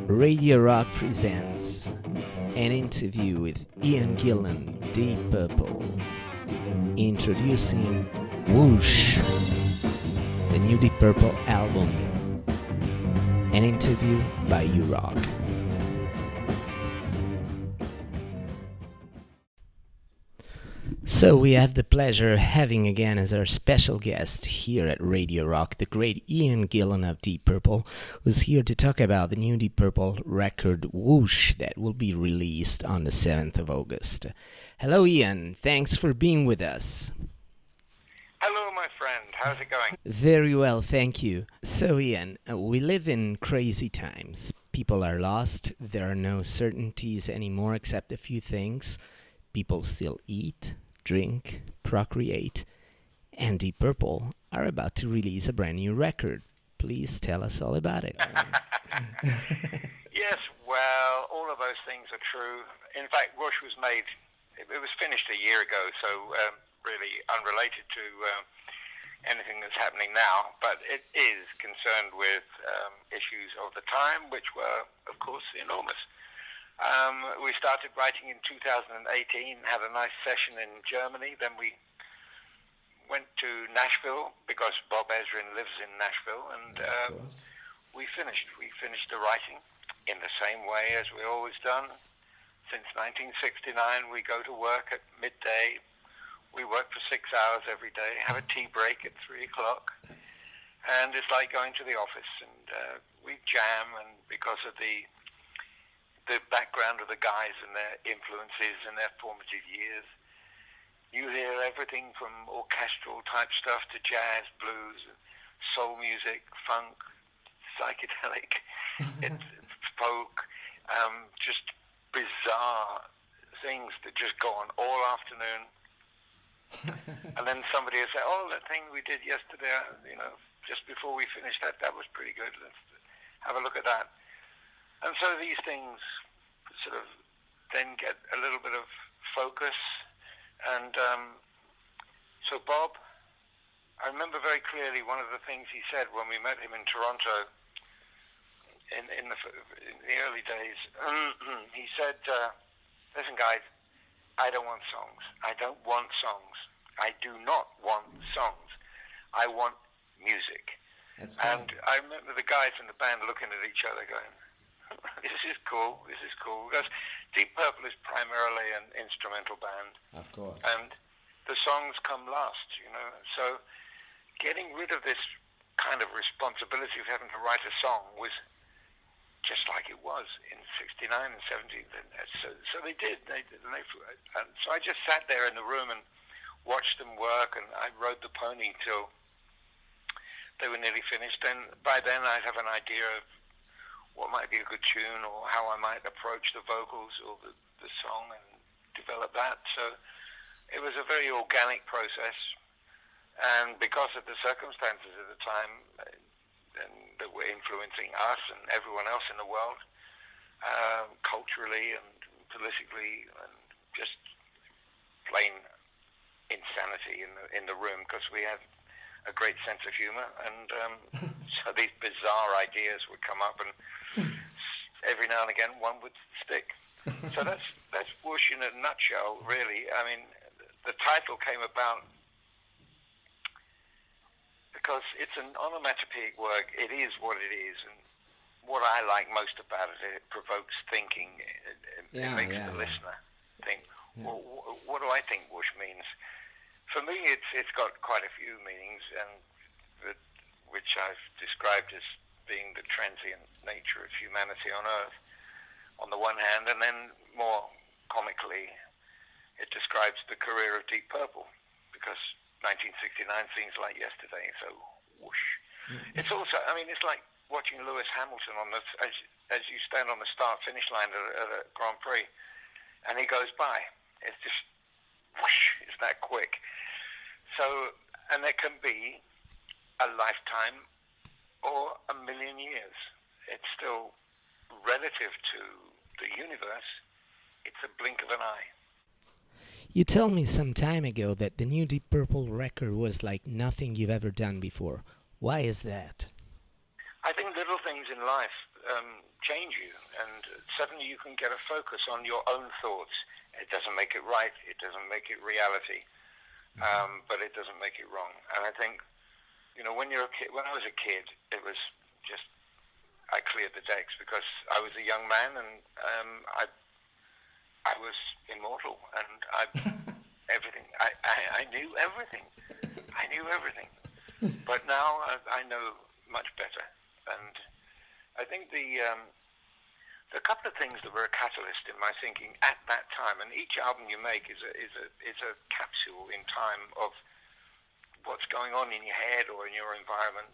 Radio Rock presents an interview with Ian Gillan, Deep Purple, introducing Whoosh, the new Deep Purple album, an interview by Urock. So we have the pleasure of having again as our special guest here at Radio Rock the great Ian Gillan of Deep Purple, who's here to talk about the new Deep Purple record Whoosh that will be released on the 7th of August. Hello Ian, thanks for being with us. Hello my friend, how's it going? Very well, thank you. So Ian, we live in crazy times. People are lost, there are no certainties anymore except a few things. People still eat, drink, procreate, and Deep Purple are about to release a brand new record. Please tell us all about it. Yes, well, all of those things are true. In fact, Whoosh was made, it was finished a year ago, so really unrelated to anything that's happening now, but it is concerned with issues of the time, which were, of course, enormous. We started writing in 2018, had a nice session in Germany, then we went to Nashville because Bob Ezrin lives in Nashville, and we finished the writing in the same way as we always done. Since 1969, we go to work at midday, we work for 6 hours every day, have a tea break at 3 o'clock, and it's like going to the office, and we jam, and because of the background of the guys and their influences and their formative years. You hear everything from orchestral type stuff to jazz, blues, soul music, funk, psychedelic, it's folk, just bizarre things that just go on all afternoon. And then somebody will say, oh, that thing we did yesterday, just before we finished that was pretty good. Let's have a look at that. And so these things sort of then get a little bit of focus. And so Bob, I remember very clearly one of the things he said when we met him in Toronto in the early days. He said, listen guys, I don't want songs. I don't want songs. I do not want songs. I want music. That's and I remember the guys in the band looking at each other going, this is cool, because Deep Purple is primarily an instrumental band. Of course. And the songs come last, So getting rid of this kind of responsibility of having to write a song was just like it was in 69 and 70. So they did. And so I just sat there in the room and watched them work, and I rode the pony till they were nearly finished. And by then I'd have an idea of what might be a good tune or how I might approach the vocals or the song and develop that. So it was a very organic process. And because of the circumstances at the time and that were influencing us and everyone else in the world, culturally and politically, and just plain insanity in the room, because we had a great sense of humor, and so these bizarre ideas would come up, and every now and again one would stick. So that's Whoosh in a nutshell, really. I mean, the title came about because it's an onomatopoeic work. It is what it is, and what I like most about it, it provokes thinking. It makes the listener think, well, what do I think Whoosh means? For me, it's got quite a few meanings, and which I've described as being the transient nature of humanity on Earth, on the one hand, and then more comically, it describes the career of Deep Purple, because 1969 seems like yesterday. So whoosh. It's also, it's like watching Lewis Hamilton on as you stand on the start-finish line at a Grand Prix, and he goes by. It's just whoosh. It's that quick. So, and there can be a lifetime or a million years. It's still relative to the universe. It's a blink of an eye. You told me some time ago that the new Deep Purple record was like nothing you've ever done before. Why is that? I think little things in life change you, and suddenly you can get a focus on your own thoughts. It doesn't make it right, it doesn't make it reality, but it doesn't make it wrong. And I think, when you're a kid, when I was a kid, it was just, I cleared the decks because I was a young man, and I was immortal, and everything. I knew everything. I knew everything. But now I know much better, and I think the couple of things that were a catalyst in my thinking at that time, and each album you make is a capsule in time of what's going on in your head or in your environment,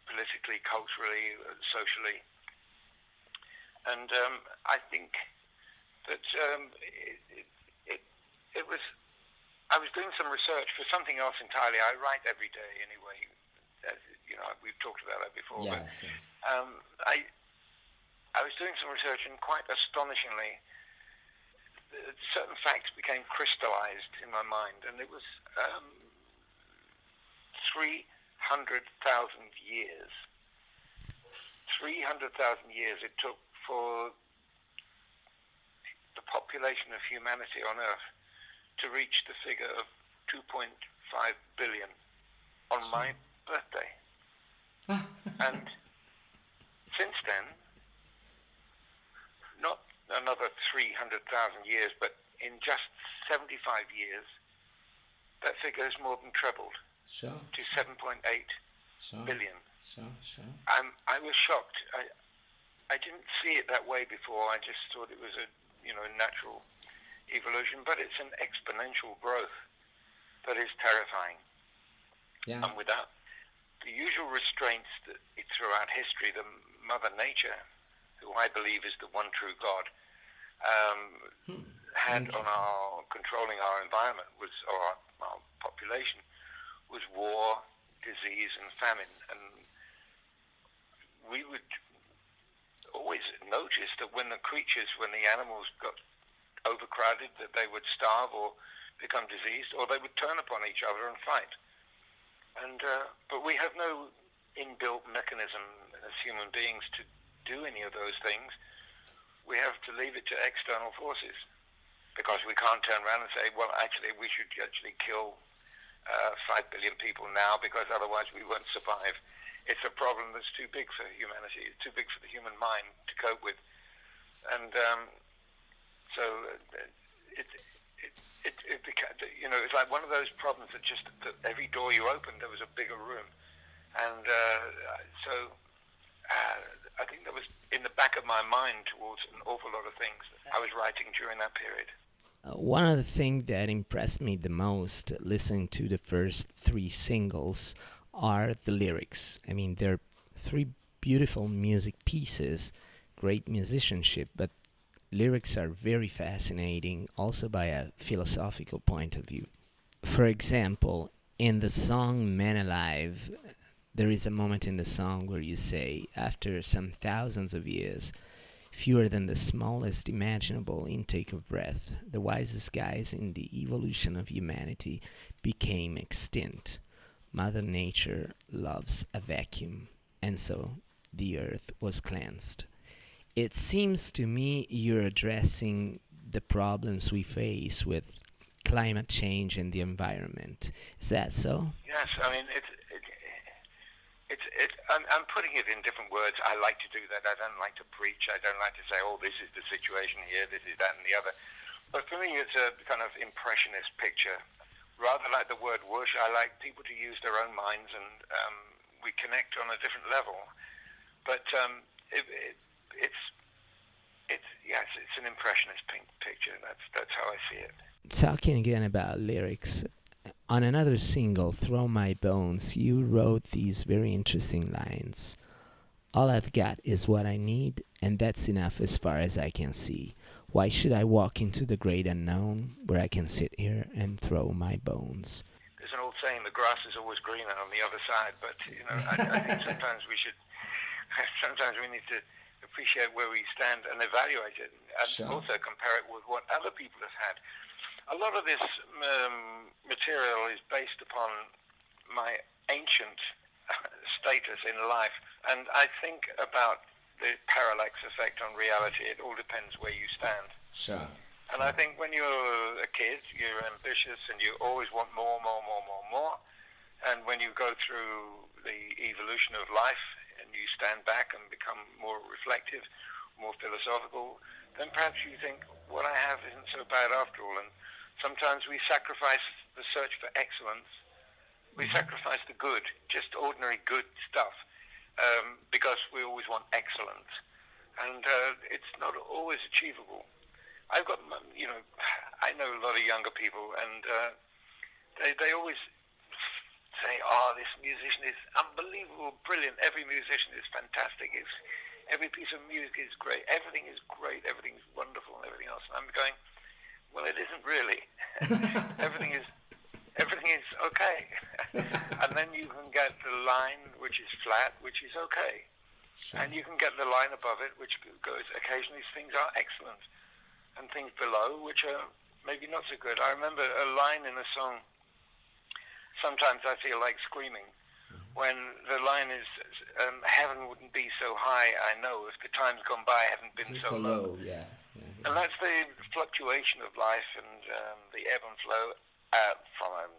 politically, culturally, socially, and I think that it was. I was doing some research for something else entirely. I write every day anyway. We've talked about that before. Yes, but, yes. I was doing some research, and quite astonishingly, certain facts became crystallized in my mind, and it was 300,000 years. 300,000 years it took for the population of humanity on Earth to reach the figure of 2.5 billion on my birthday. And since then, not another 300,000 years, but in just 75 years, that figure has more than trebled to 7.8 billion. Sure. I was shocked. I didn't see it that way before. I just thought it was a natural evolution, but it's an exponential growth that is terrifying. Yeah. And without the usual restraints that throughout history, the Mother Nature, who I believe is the one true God, had on our controlling our environment or our population was war, disease, and famine. And we would always notice that when the animals got overcrowded, that they would starve or become diseased, or they would turn upon each other and fight. And but we have no inbuilt mechanism as human beings to do any of those things. We have to leave it to external forces, because we can't turn around and say, well, actually, we should actually kill 5 billion people now, because otherwise we won't survive. It's a problem that's too big for humanity. It's too big for the human mind to cope with. And so it became, it's like one of those problems that just that every door you opened, there was a bigger room. And so I think that was in the back of my mind towards an awful lot of things that I was writing during that period. One of the things that impressed me the most listening to the first 3 singles are the lyrics. I mean, they're 3 beautiful music pieces, great musicianship, but lyrics are very fascinating also by a philosophical point of view. For example, in the song Man Alive, there is a moment in the song where you say, after some thousands of years, fewer than the smallest imaginable intake of breath, the wisest guys in the evolution of humanity became extinct. Mother Nature loves a vacuum, and so the earth was cleansed. It seems to me you're addressing the problems we face with climate change and the environment. Is that so? Yes, I mean, I'm putting it in different words. I like to do that. I don't like to preach. I don't like to say, oh, this is the situation here, this is that and the other. But for me, it's a kind of impressionist picture. Rather like the word whoosh, I like people to use their own minds, and we connect on a different level. But it's an impressionist picture. That's how I see it. Talking again about lyrics, on another single, Throw My Bones, you wrote these very interesting lines. All I've got is what I need, and that's enough as far as I can see. Why should I walk into the great unknown where I can sit here and throw my bones? There's an old saying, the grass is always greener on the other side, but I think sometimes we need to appreciate where we stand and evaluate it, and also compare it with what other people have had. A lot of this material is based upon my ancient status in life And I think about the parallax effect on reality. It all depends where you stand. Sure. And I think when you're a kid, you're ambitious and you always want more. And when you go through the evolution of life and you stand back and become more reflective, more philosophical, then perhaps you think, what I have isn't so bad after all. And sometimes we sacrifice the search for excellence. We sacrifice the good, just ordinary good stuff, because we always want excellence. And it's not always achievable. I've got, I know a lot of younger people, and they always say, "Oh, this musician is unbelievable, brilliant. Every musician is fantastic. Every piece of music is great. Everything is great. Everything's wonderful, and everything else." And I'm going, well, it isn't really. Everything is okay. And then you can get the line which is flat, which is okay. Sure. And you can get the line above it, which goes, occasionally things are excellent, and things below, which are maybe not so good. I remember a line in a song, "Sometimes I feel like screaming," when the line is, "Heaven wouldn't be so high, I know, if the times gone by hadn't been so low." Yeah. And that's the fluctuation of life and the ebb and flow from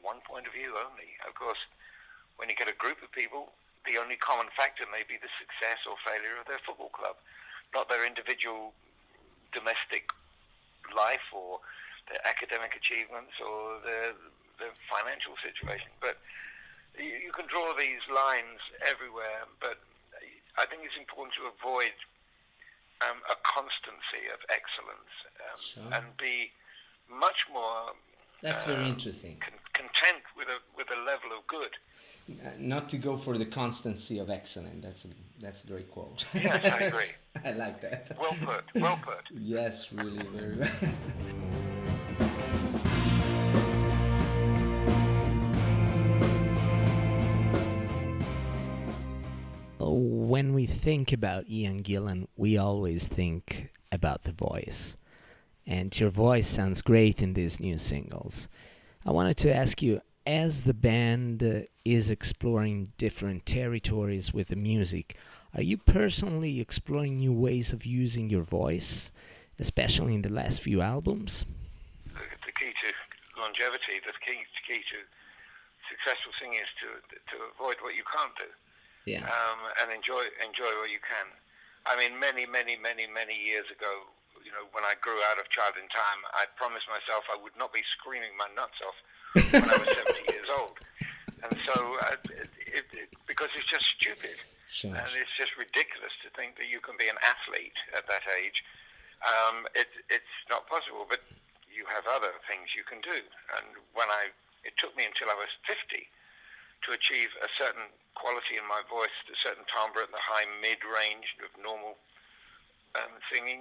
one point of view only. Of course, when you get a group of people, the only common factor may be the success or failure of their football club, not their individual domestic life or their academic achievements or the financial situation. But you can draw these lines everywhere, but I think it's important to avoid a constancy of excellence, Sure. and be much more That's very interesting. content with a level of good. Not to go for the constancy of excellence. That's a great quote. Yes, I agree. I like that. Well put. Yes, really, very well. When we think about Ian Gillan, we always think about the voice. And your voice sounds great in these new singles. I wanted to ask you, as the band is exploring different territories with the music, are you personally exploring new ways of using your voice, especially in the last few albums? The key to longevity, the key to successful singing is to avoid what you can't do. Yeah. And enjoy what you can. I mean, many years ago, when I grew out of Child in Time, I promised myself I would not be screaming my nuts off when I was 70 years old. And so, because it's just stupid. Sure. And it's just ridiculous to think that you can be an athlete at that age. It's not possible, but you have other things you can do. And it took me until I was 50 to achieve a certain quality in my voice, a certain timbre at the high mid-range of normal singing,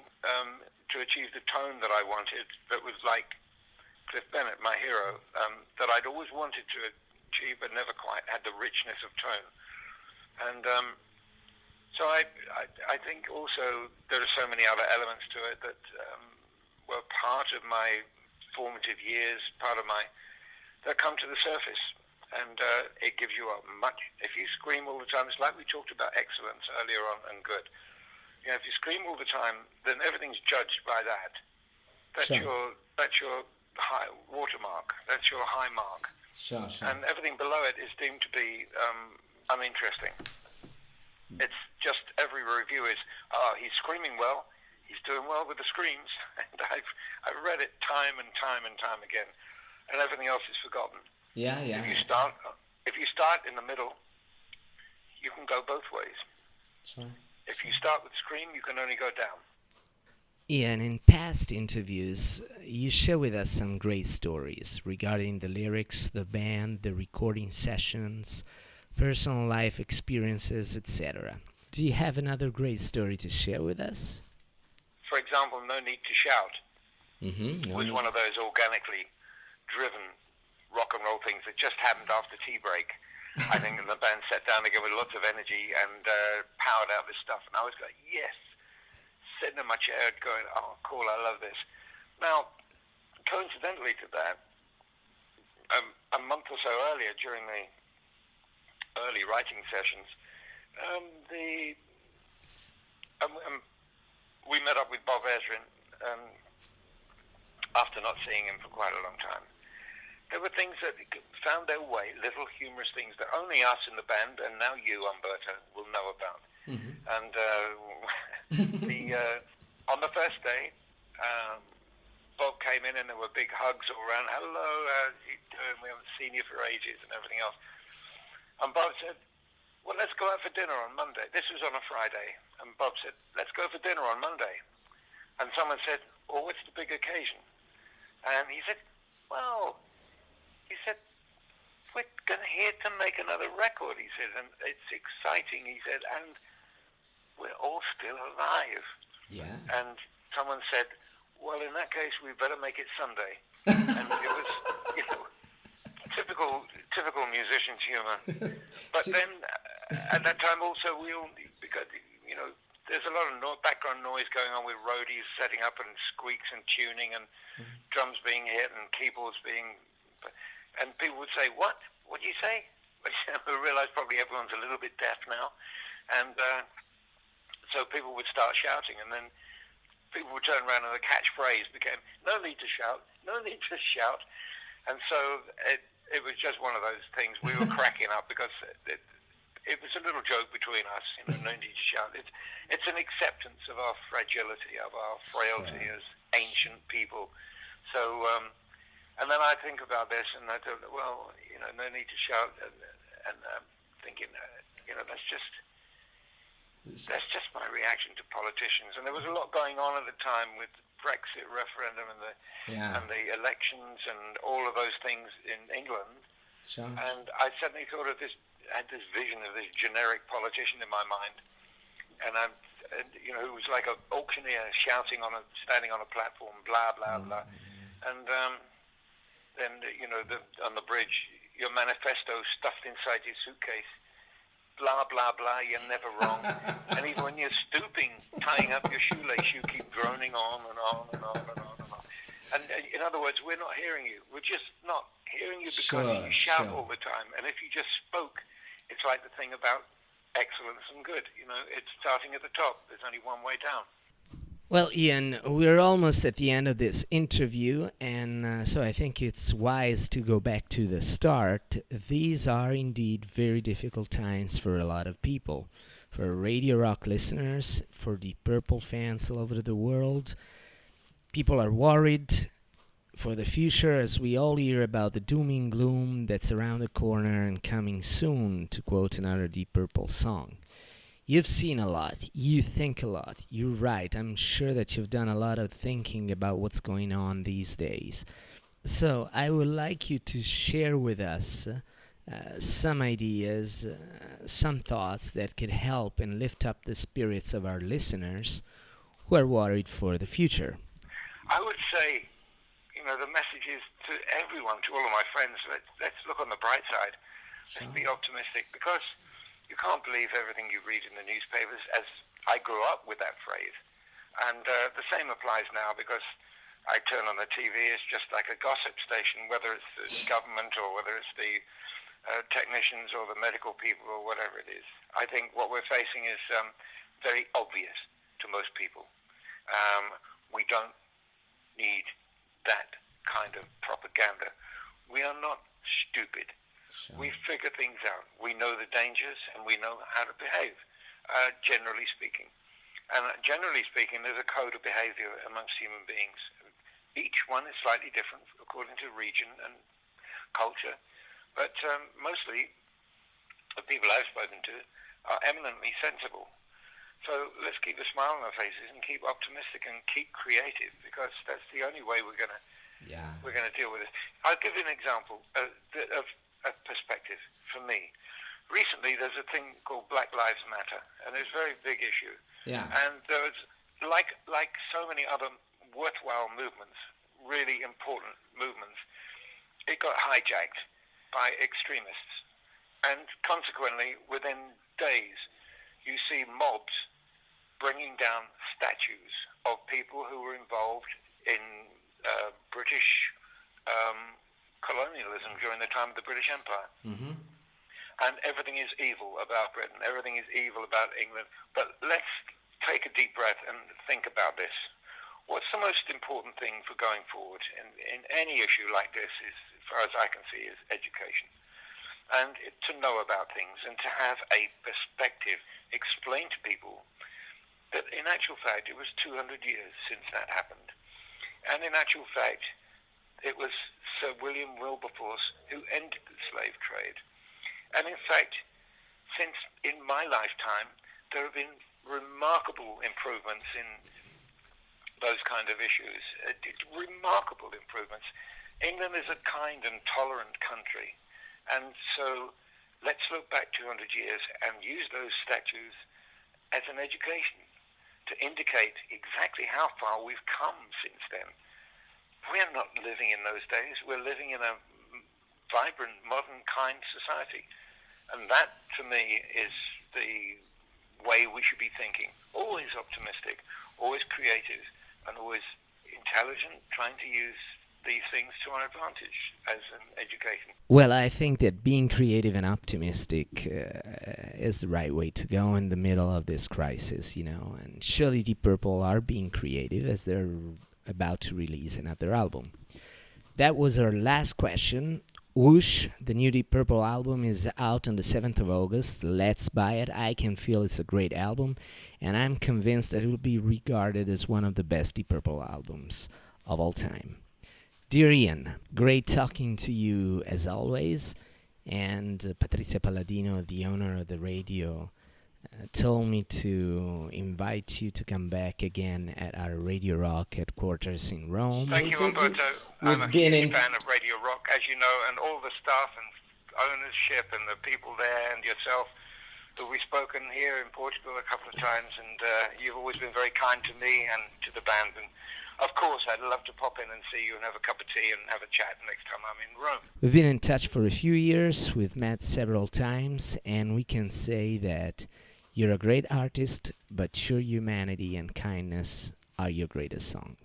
to achieve the tone that I wanted, that was like Cliff Bennett, my hero, that I'd always wanted to achieve but never quite had the richness of tone. And so I think also there are so many other elements to it that were part of my formative years, that come to the surface. And it gives you if you scream all the time, it's like we talked about excellence earlier on and good. If you scream all the time, then everything's judged by that. That's Sure. your high watermark. That's your high mark. Sure. And everything below it is deemed to be uninteresting. It's just every review is, he's screaming well, he's doing well with the screams. And I've read it time and time again, and everything else is forgotten. Yeah. If you start in the middle, you can go both ways. Sure. If you start with scream, you can only go down. Ian, in past interviews, you share with us some great stories regarding the lyrics, the band, the recording sessions, personal life experiences, etc. Do you have another great story to share with us? For example, No Need to Shout Mm-hmm. was one of those organically driven rock and roll things that just happened after tea break. I think the band sat down again with lots of energy and powered out this stuff. And I was going, yes, sitting in my chair going, oh, cool, I love this. Now, coincidentally to that, a month or so earlier, during the early writing sessions, The we met up with Bob Ezrin after not seeing him for quite a long time. There were things that found their way, little humorous things that only us in the band, and now you, Umberto, will know about. Mm-hmm. And on the first day, Bob came in and there were big hugs all around. Hello, how you doing? We haven't seen you for ages and everything else. And Bob said, well, let's go out for dinner on Monday. This was on a Friday. And Bob said, let's go for dinner on Monday. And someone said, well, what's the big occasion? And he said, well, we're here to make another record, he said, and it's exciting, he said, and we're all still alive. Yeah. And someone said, well, in that case, we better make it Sunday. And it was, typical musician's humor. But then, at that time also, because, there's a lot of background noise going on with roadies setting up and squeaks and tuning and drums being hit and keyboards being... And people would say, what? What do you say? We realize probably everyone's a little bit deaf now. And so people would start shouting, and then people would turn around and the catchphrase became, no need to shout, no need to shout. And so it was just one of those things. We were cracking up because it was a little joke between us, no need to shout. It's an acceptance of our fragility, of our frailty as ancient people. So... and then I think about this, and I thought, well, no need to shout, and I'm thinking, that's just my reaction to politicians. And there was a lot going on at the time with the Brexit referendum and the elections and all of those things in England. Sure. And I suddenly thought of this, had this vision of this generic politician in my mind, and who was like an auctioneer standing on a platform, blah blah blah, and. Then, on the bridge, your manifesto stuffed inside your suitcase, blah, blah, blah, you're never wrong. And even when you're stooping, tying up your shoelace, you keep droning on and on and on and on and on. And in other words, we're not hearing you. We're just not hearing you because you shout all the time. And if you just spoke, it's like the thing about excellence and good. It's starting at the top. There's only one way down. Well, Ian, we're almost at the end of this interview, and so I think it's wise to go back to the start. These are indeed very difficult times for a lot of people, for Radio Rock listeners, for Deep Purple fans all over the world. People are worried for the future as we all hear about the doom and gloom that's around the corner and coming soon, to quote another Deep Purple song. You've seen a lot, you think a lot, you're right, I'm sure that you've done a lot of thinking about what's going on these days. So I would like you to share with us some ideas, some thoughts that could help and lift up the spirits of our listeners who are worried for the future. I would say, the message is to everyone, to all of my friends, let's look on the bright side. Let's be optimistic, because you can't believe everything you read in the newspapers, as I grew up with that phrase. And the same applies now, because I turn on the TV, it's just like a gossip station, whether it's the government or whether it's the technicians or the medical people or whatever it is. I think what we're facing is very obvious to most people. We don't need that kind of propaganda. We are not stupid. Sure. We figure things out. We know the dangers and we know how to behave, generally speaking. And generally speaking, there's a code of behavior amongst human beings. Each one is slightly different according to region and culture. But mostly, the people I've spoken to are eminently sensible. So let's keep a smile on our faces and keep optimistic and keep creative, because that's the only way we're going to deal with it. I'll give you an example of perspective for me. Recently, there's a thing called Black Lives Matter, and it's a very big issue. Yeah. And there's, like so many other worthwhile movements, really important movements, it got hijacked by extremists. And consequently, within days, you see mobs bringing down statues of people who were involved in British colonialism during the time of the British Empire. Mm-hmm. and everything is evil about Britain, everything is evil about England. But let's take a deep breath and think about this. What's the most important thing for going forward in any issue like this is, as far as I can see, is education. And to know about things and to have a perspective, explain to people that in actual fact it was 200 years since that happened. And in actual fact, it was Sir William Wilberforce who ended the slave trade. And in fact, since in my lifetime, there have been remarkable improvements in those kind of issues. Remarkable improvements. England is a kind and tolerant country. And so let's look back 200 years and use those statues as an education to indicate exactly how far we've come since then. We're not living in those days. We're living in a vibrant, modern, kind society. And that, to me, is the way we should be thinking. Always optimistic, always creative, and always intelligent, trying to use these things to our advantage as an education. Well, I think that being creative and optimistic is the right way to go in the middle of this crisis, and surely Deep Purple are being creative as they're about to release another album. That was our last question. Whoosh, the new Deep Purple album, is out on the 7th of August. Let's buy it. I can feel it's a great album, and I'm convinced that it will be regarded as one of the best Deep Purple albums of all time. Dear Ian, great talking to you as always, and Patrizia Palladino, the owner of the radio, told me to invite you to come back again at our Radio Rock headquarters in Rome. Thank you, Umberto. I'm a huge fan of Radio Rock, as you know, and all the staff and ownership and the people there and yourself, who we've spoken here in Portugal a couple of times, and you've always been very kind to me and to the band. And of course, I'd love to pop in and see you and have a cup of tea and have a chat next time I'm in Rome. We've been in touch for a few years. We've met several times, and we can say that you're a great artist, but your humanity and kindness are your greatest song.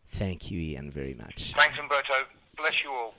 Thank you, Ian, very much. Thanks, Umberto. Bless you all.